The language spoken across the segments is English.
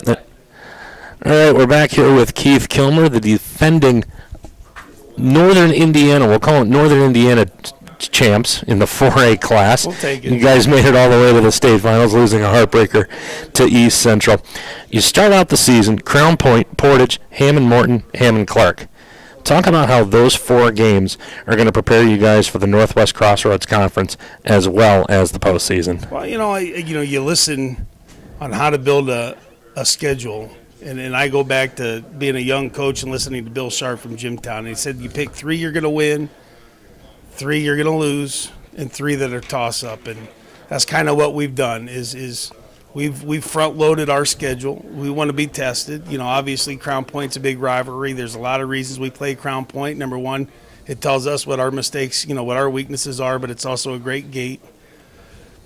All right, we're back here with Keith Kilmer, the defending Northern Indiana, we'll call it Northern Indiana champs in the 4A class. We'll take it. You guys made it all the way to the state finals, losing a heartbreaker to East Central. You start out the season, Crown Point, Portage, Hammond Morton, Hammond Clark. Talk about how those 4 games are going to prepare you guys for the Northwest Crossroads Conference as well as the postseason. Well, you listen on how to build a schedule. And I go back to being a young coach and listening to Bill Sharp from Jimtown. And he said you pick 3 you're going to win, 3 you're going to lose, and 3 that are toss-up. And that's kind of what we've done is we've front-loaded our schedule. We want to be tested. Obviously Crown Point's a big rivalry. There's a lot of reasons we play Crown Point. Number one, it tells us what our mistakes, what our weaknesses are, but it's also a great gate.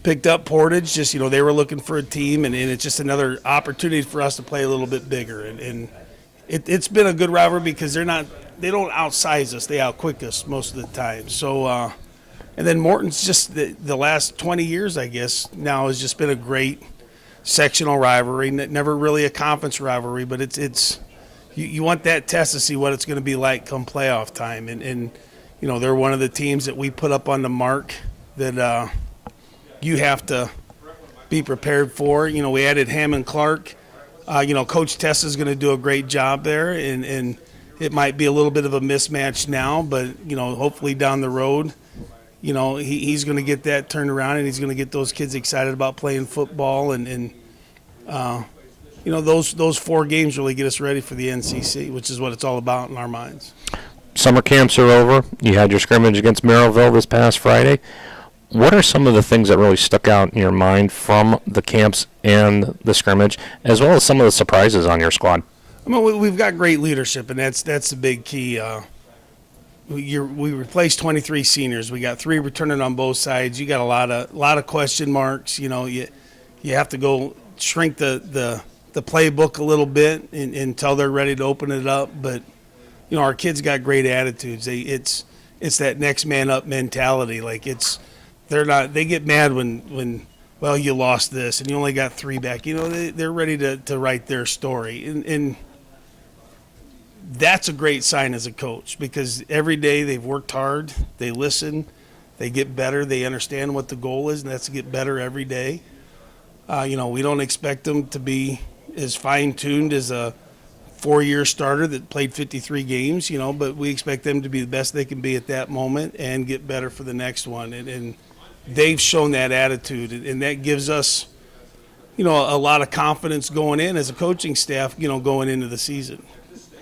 Picked up Portage, just, they were looking for a team, and it's just another opportunity for us to play a little bit bigger. And it's been a good rivalry because they don't outsize us, they outquick us most of the time. So, and then Morton's just the last 20 years, I guess, now has just been a great sectional rivalry. Never really a conference rivalry, but it's you want that test to see what it's going to be like come playoff time. And they're one of the teams that we put up on the mark that you have to be prepared for. We added Hammond Clark. Coach Tess is going to do a great job there, and it might be a little bit of a mismatch now, but, hopefully down the road, he's going to get that turned around, and he's going to get those kids excited about playing football. And those 4 games really get us ready for the NCC, which is what it's all about in our minds. Summer camps are over. You had your scrimmage against Merrillville this past Friday. What are some of the things that really stuck out in your mind from the camps and the scrimmage, as well as some of the surprises on your squad? We've got great leadership, and that's the big key. We replaced 23 seniors. We got 3 returning on both sides. You got a lot of question marks. You have to go shrink the playbook a little bit until they're ready to open it up. But our kids got great attitudes. It's that next man up mentality. They get mad when you lost this and you only got 3 back. They're ready to write their story. And that's a great sign as a coach, because every day they've worked hard, they listen, they get better, they understand what the goal is, and that's to get better every day. We don't expect them to be as fine-tuned as a 4-year starter that played 53 games, but we expect them to be the best they can be at that moment and get better for the next one. And they've shown that attitude, and that gives us, a lot of confidence going in as a coaching staff, going into the season.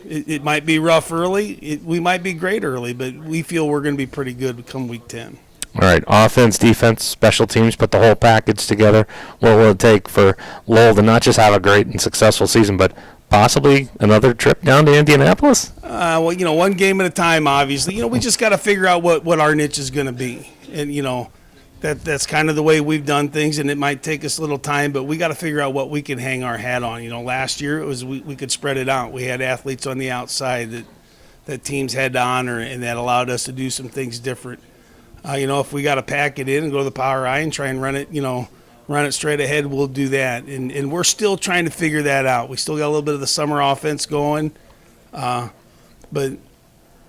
It might be rough early. We might be great early, but we feel we're going to be pretty good come week 10. All right, offense, defense, special teams, put the whole package together. What will it take for Lowell to not just have a great and successful season, but possibly another trip down to Indianapolis? One game at a time, obviously. We just got to figure out what our niche is going to be. And, that's kind of the way we've done things, and it might take us a little time, but we got to figure out what we can hang our hat on. Last year it was we could spread it out. We had athletes on the outside that teams had to honor, and that allowed us to do some things different. If we got to pack it in and go to the Power I and try and run it straight ahead, we'll do that. And we're still trying to figure that out. We still got a little bit of the summer offense going, but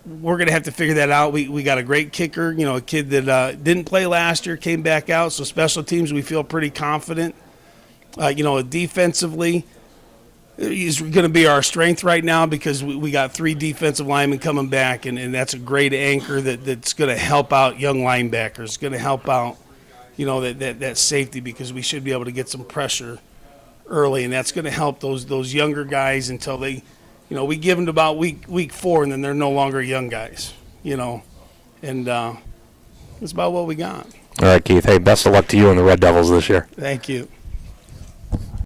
we're going to have to figure that out. We got a great kicker, a kid that didn't play last year, came back out. So special teams, we feel pretty confident. Defensively is going to be our strength right now, because we got 3 defensive linemen coming back, and that's a great anchor that's going to help out young linebackers, going to help out, that safety, because we should be able to get some pressure early, and that's going to help those younger guys until they – we give them to about week 4, and then they're no longer young guys, and that's about what we got. All right, Keith. Hey, best of luck to you and the Red Devils this year. Thank you.